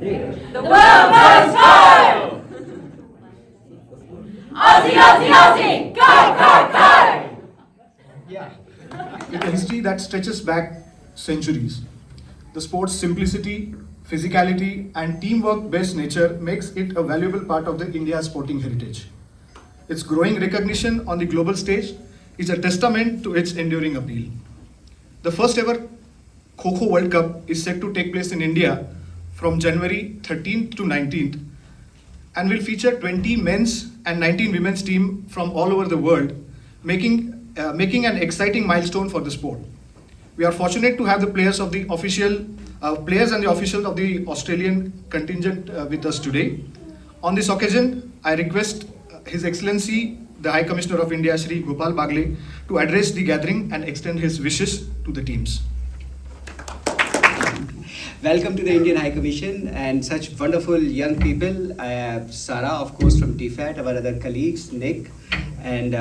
The world goes Kho! Aussie, Aussie, Aussie! Kho, Kho, Kho! Yeah. With a history that stretches back centuries, the sport's simplicity, physicality, and teamwork-based nature makes it a valuable part of the India's sporting heritage. Its growing recognition on the global stage is a testament to its enduring appeal. The first ever Kho Kho World Cup is set to take place in India from January 13th to 19th and will feature 20 men's and 19 women's team from all over the world, making an exciting milestone for the sport. We are fortunate to have the players and the officials of the Australian contingent with us today. On this occasion, I request His Excellency, the High Commissioner of India, Shri Gopal Baglay, to address the gathering and extend his wishes to the teams. Welcome to the Indian High Commission and such wonderful young people. I have Sara, of course, from DFAT, our other colleagues, Nick, and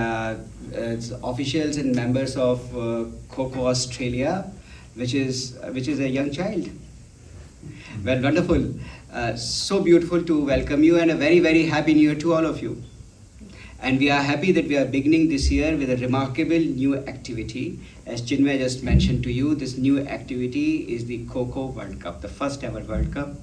officials and members of Kho Kho Australia, which is a young child. Well, wonderful. So beautiful to welcome you, and a very, very happy new year to all of you. And we are happy that we are beginning this year with a remarkable new activity. As Chinmay just mentioned to you, this new activity is the Kho Kho World Cup, the first ever World Cup.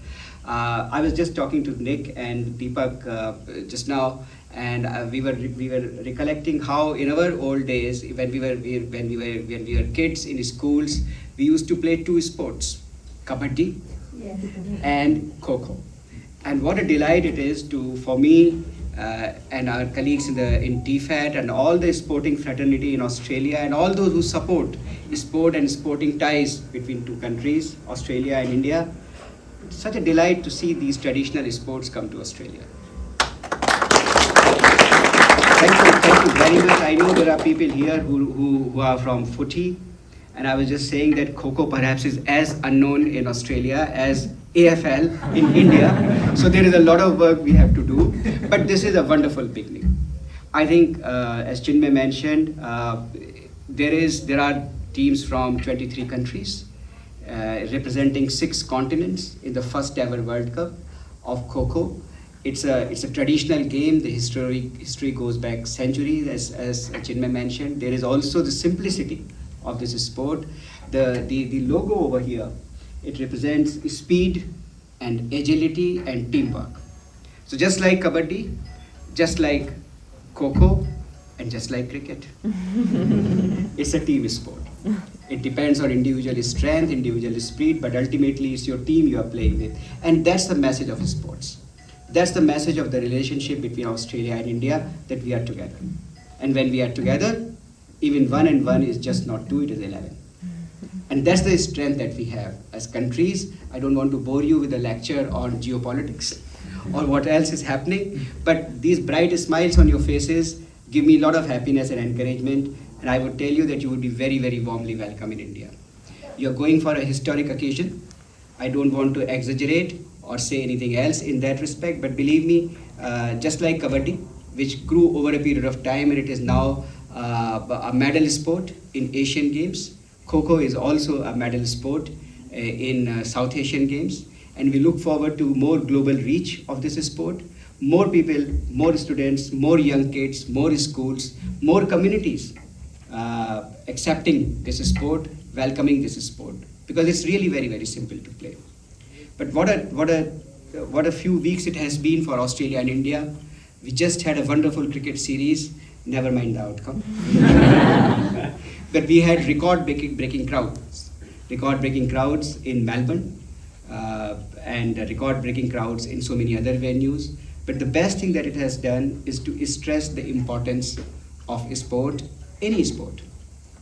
I was just talking to Nick and Deepak just now, and we were recollecting how in our old days, when we were kids in schools, we used to play two sports, kabaddi and Kho Kho. And what a delight it is for me and our colleagues in DFAT and all the sporting fraternity in Australia and all those who support sport and sporting ties between two countries, Australia and India. It's such a delight to see these traditional sports come to Australia. Thank you very much. I know there are people here who are from footy, and I was just saying that Kho Kho perhaps is as unknown in Australia as AFL in India. So there is a lot of work we have to do, but this is a wonderful beginning. I think, as Chinmay mentioned, there are teams from 23 countries representing 6 continents in the first ever World Cup of Kho Kho. It's a traditional game. The history goes back centuries, as Chinmay mentioned. There is also the simplicity of this sport. The logo over here, it represents speed and agility and teamwork. So just like kabaddi, just like Kho Kho, and just like cricket, it's a team sport. It depends on individual strength, individual speed, but ultimately it's your team you are playing with. And that's the message of sports. That's the message of the relationship between Australia and India, that we are together. And when we are together, even 1 and 1 is just not 2, it is 11. And that's the strength that we have as countries. I don't want to bore you with a lecture on geopolitics or what else is happening, but these bright smiles on your faces give me a lot of happiness and encouragement, and I would tell you that you would be very, very warmly welcome in India. You're going for a historic occasion. I don't want to exaggerate or say anything else in that respect, but believe me, just like kabaddi, which grew over a period of time and it is now a medal sport in Asian Games, Kho Kho is also a medal sport in South Asian Games, and we look forward to more global reach of this sport, more people, more students, more young kids, more schools, more communities accepting this sport, welcoming this sport, because it's really very, very simple to play. But what a few weeks it has been for Australia and India. We just had a wonderful cricket series, never mind the outcome. But we had record-breaking crowds in Melbourne, and record-breaking crowds in so many other venues. But the best thing that it has done is to stress the importance of sport, any sport,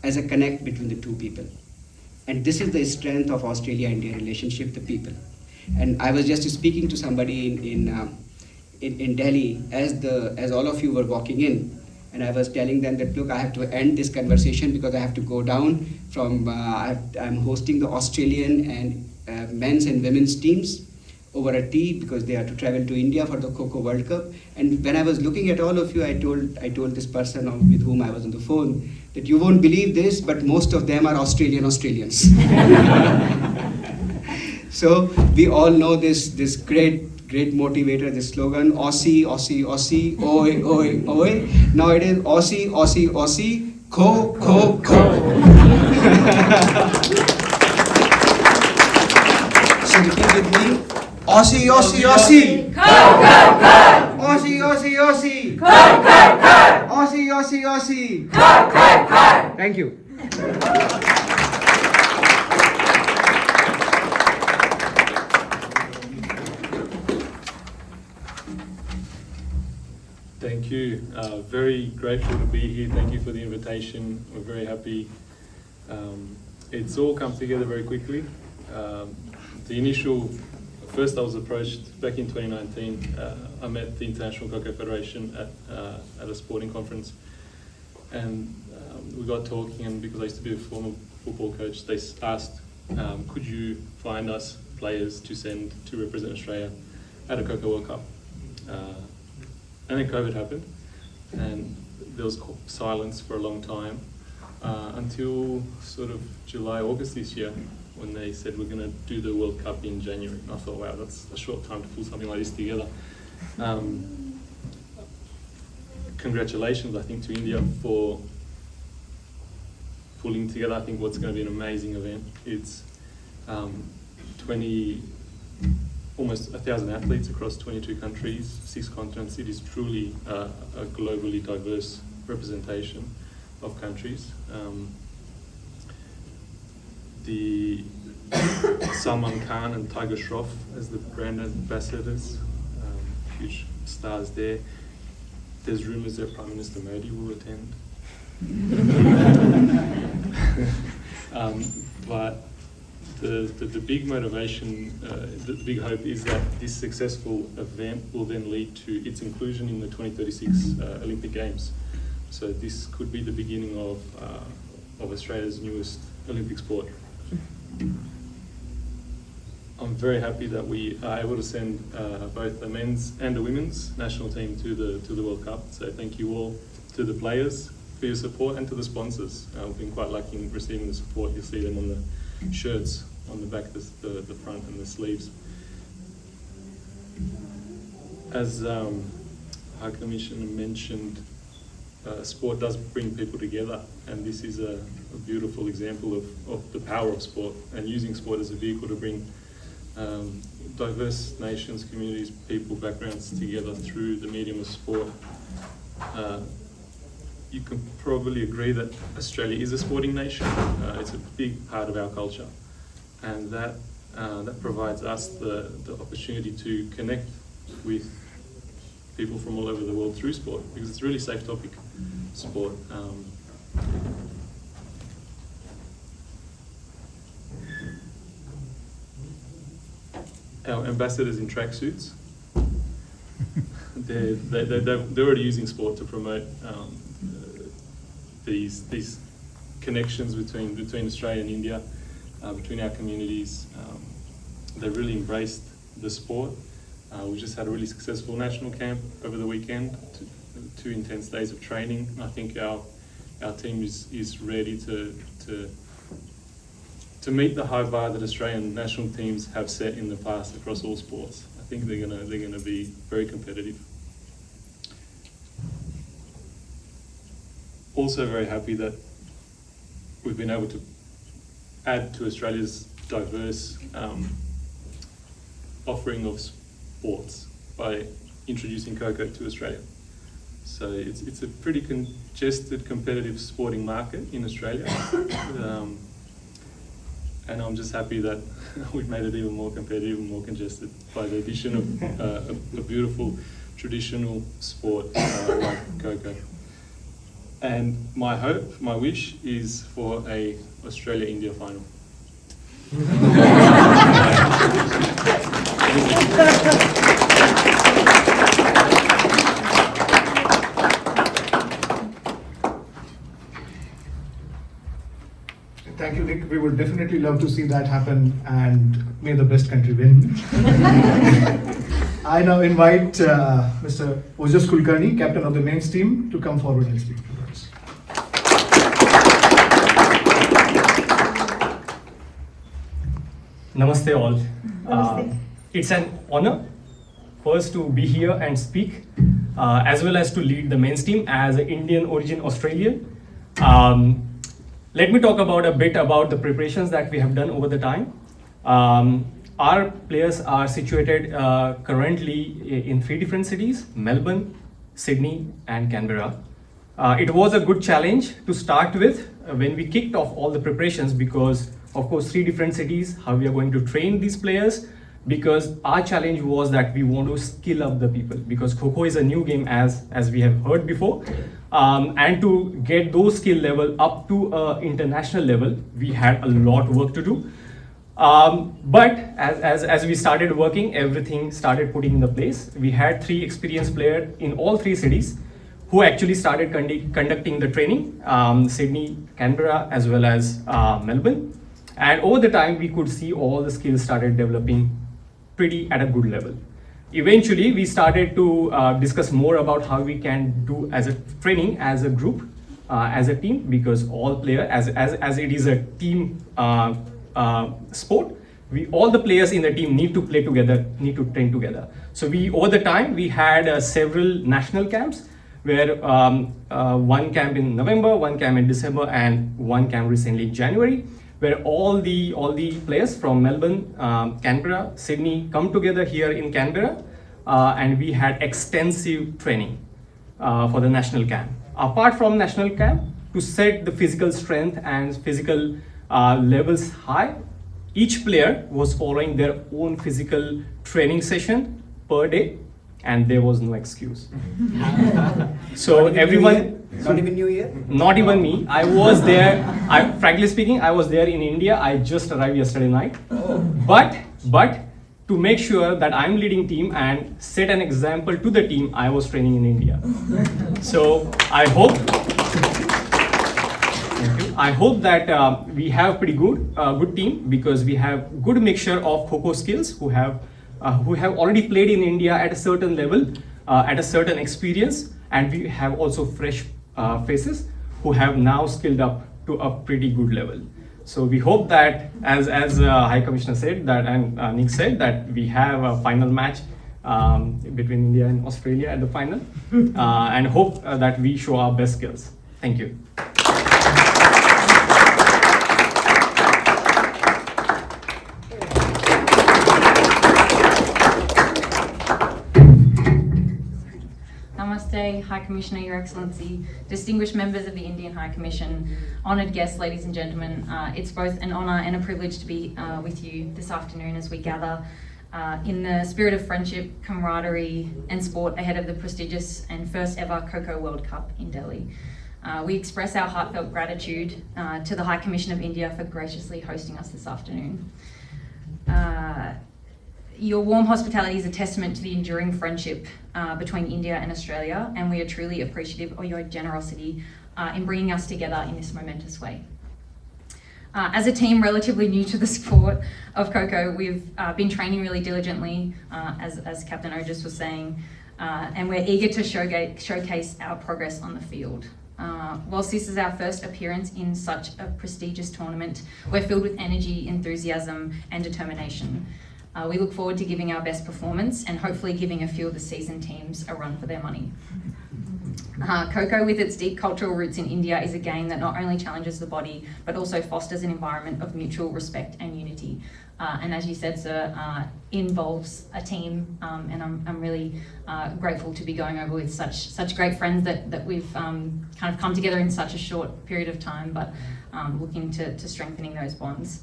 as a connect between the two people. And this is the strength of Australia-India relationship, the people. And I was just speaking to somebody in Delhi as all of you were walking in, and I was telling them that, look, I have to end this conversation because I have to go down from, I'm hosting the Australian and men's and women's teams over a tea because they are to travel to India for the Kho Kho World Cup. And when I was looking at all of you, I told this person with whom I was on the phone that you won't believe this, but most of them are Australians. So we all know this great motivator, this slogan, Aussie, Aussie, Aussie, oi, oi, oi. Now it is Aussie, Aussie, Aussie, Kho, Kho, Kho. So repeat with me, Aussie, Aussie, Aussie. Kho Kho Kho. Aussie, Aussie, Aussie. Kho Kho Kho. Aussie, Aussie, Aussie. Kho Kho Kho. Thank you. Thank you. Very grateful to be here. Thank you for the invitation. We're very happy. It's all come together very quickly. First I was approached back in 2019. I met the International Kho Kho Federation at a sporting conference, and we got talking, and because I used to be a former football coach, they asked, could you find us players to send to represent Australia at a Kho Kho World Cup? And then COVID happened, and there was silence for a long time, until sort of July, August this year, when they said we're going to do the World Cup in January. And I thought, wow, that's a short time to pull something like this together. Congratulations, I think, to India for pulling together, I think, what's going to be an amazing event. It's almost 1,000 athletes across 22 countries, 6 continents. It is truly a globally diverse representation of countries. The Salman Khan and Tiger Shroff as the brand ambassadors, huge stars there. There's rumours that Prime Minister Modi will attend. But the big motivation, the big hope is that this successful event will then lead to its inclusion in the 2036 Olympic Games. So this could be the beginning of Australia's newest Olympic sport. I'm very happy that we are able to send both the men's and the women's national team to the World Cup. So thank you all, to the players for your support, and to the sponsors. We've been quite lucky in receiving the support. You'll see them on the shirts on the back, the front and the sleeves. As High Commissioner mentioned, sport does bring people together, and this is a beautiful example of the power of sport, and using sport as a vehicle to bring diverse nations, communities, people, backgrounds together through the medium of sport. You can probably agree that Australia is a sporting nation. It's a big part of our culture, and that provides us the opportunity to connect with people from all over the world through sport, because it's a really safe topic, sport. Our ambassadors in tracksuits, they're already using sport to promote these connections between Australia and India, between our communities. They've really embraced the sport. We just had a really successful national camp over the weekend, 2 intense days of training. I think our team is ready to meet the high bar that Australian national teams have set in the past across all sports. I think they're gonna be very competitive. Also very happy that we've been able to add to Australia's diverse offering of sports by introducing Kho Kho to Australia. So it's a pretty congested, competitive sporting market in Australia. And I'm just happy that we've made it even more competitive and more congested by the addition of a beautiful traditional sport like Kho Kho. And my hope, my wish is for a Australia-India final. Thank you, Nick. We would definitely love to see that happen, and may the best country win. I now invite Mr. Ojas Kulkarni, captain of the men's team, to come forward and speak to us. Namaste all. It's an honor first to be here and speak, as well as to lead the men's team as an Indian origin Australian. Let me talk about a bit about the preparations that we have done over the time. Our players are situated currently in 3 different cities: Melbourne, Sydney, and Canberra. It was a good challenge to start with when we kicked off all the preparations, because of course 3 different cities, how we are going to train these players, because our challenge was that we want to skill up the people, because Kho Kho is a new game as we have heard before, and to get those skill level up to international level, we had a lot of work to do. But as we started working, everything started putting in the place. We had 3 experienced players in all 3 cities who actually started conducting the training, Sydney, Canberra, as well as Melbourne. And over the time, we could see all the skills started developing pretty at a good level. Eventually, we started to discuss more about how we can do as a training, as a group, as a team, because all players, as it is a team sport, all the players in the team need to play together, need to train together. So over the time, we had several national camps, where 1 camp in November, 1 camp in December, and 1 camp recently in January, where all the players from Melbourne, Canberra, Sydney come together here in Canberra, and we had extensive training for the national camp. Apart from national camp, to set the physical strength and physical levels high, each player was following their own physical training session per day, and there was no excuse. So everyone, Not even New Year? not even me, I was there. Frankly speaking, I was there in India. I just arrived yesterday night. But to make sure that I'm leading team and set an example to the team, I was training in India. So I hope that we have pretty good team, because we have good mixture of Kho Kho skills who have already played in India at a certain level, at a certain experience, and we have also fresh faces who have now skilled up to a pretty good level. So we hope that, as High Commissioner said that, and Nick said, that we have a final match between India and Australia at the final, and hope that we show our best skills. Thank you. Namaste, High Commissioner, Your Excellency, distinguished members of the Indian High Commission, honoured guests, ladies and gentlemen. It's both an honour and a privilege to be with you this afternoon as we gather in the spirit of friendship, camaraderie and sport ahead of the prestigious and first ever Kho Kho World Cup in Delhi. We express our heartfelt gratitude to the High Commission of India for graciously hosting us this afternoon. Your warm hospitality is a testament to the enduring friendship between India and Australia, and we are truly appreciative of your generosity in bringing us together in this momentous way. As a team relatively new to the sport of Kho Kho, we've been training really diligently, as Captain Ojas was saying, and we're eager to showcase our progress on the field. Whilst this is our first appearance in such a prestigious tournament, we're filled with energy, enthusiasm and determination. We look forward to giving our best performance and hopefully giving a few of the seasoned teams a run for their money. Kho Kho, with its deep cultural roots in India, is a game that not only challenges the body, but also fosters an environment of mutual respect and unity. And as you said, sir, involves a team, and I'm really grateful to be going over with such great friends that we've kind of come together in such a short period of time, but looking to strengthening those bonds.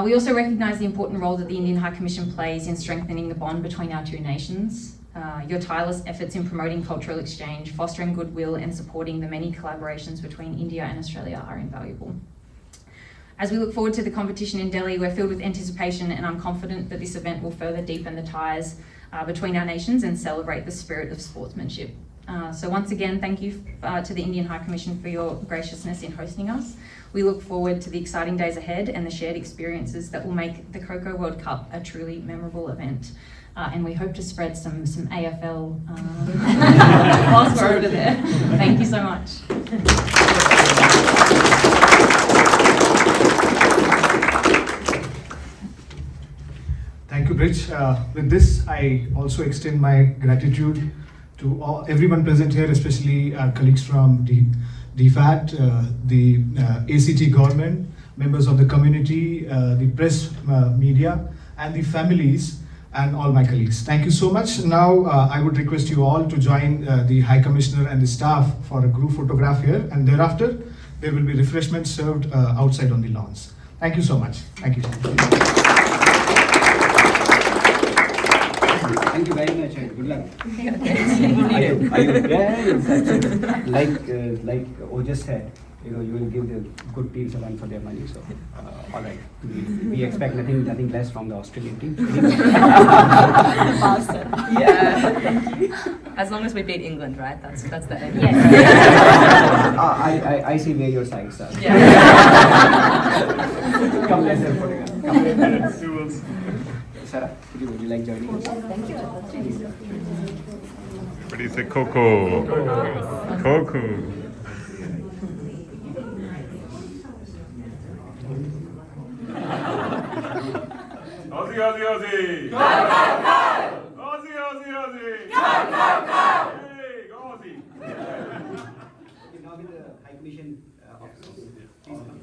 We also recognise the important role that the Indian High Commission plays in strengthening the bond between our two nations. Your tireless efforts in promoting cultural exchange, fostering goodwill and supporting the many collaborations between India and Australia are invaluable. As we look forward to the competition in Delhi, we're filled with anticipation, and I'm confident that this event will further deepen the ties between our nations and celebrate the spirit of sportsmanship. So once again, thank you to the Indian High Commission for your graciousness in hosting us. We look forward to the exciting days ahead and the shared experiences that will make the Kho Kho World Cup a truly memorable event. And we hope to spread some AFL whilst we're over there. Thank you so much. Rich, with this, I also extend my gratitude to everyone present here, especially our colleagues from DFAT, the ACT government, members of the community, the press, media, and the families, and all my colleagues. Thank you so much. Now, I would request you all to join the High Commissioner and the staff for a group photograph here, and thereafter, there will be refreshments served outside on the lawns. Thank you so much. Thank you. Thank you very much and good luck. Like Ojas said, you will give the good teams a run for their money. So, all right, we expect nothing less from the Australian team. Awesome. Yeah. Thank you. As long as we beat England, right? That's the aim. Yes. I see where your sights are. Yeah. Come, let's have a photograph. Come. Sarah, would you like joining us? Thank you. Everybody say Kho Kho. Kho Kho. Aussie, Aussie, Aussie. Go, go, go! Aussie, Aussie, Aussie. Go, go, go! Hey, go Aussie. Now with the High Commission officer. Please come.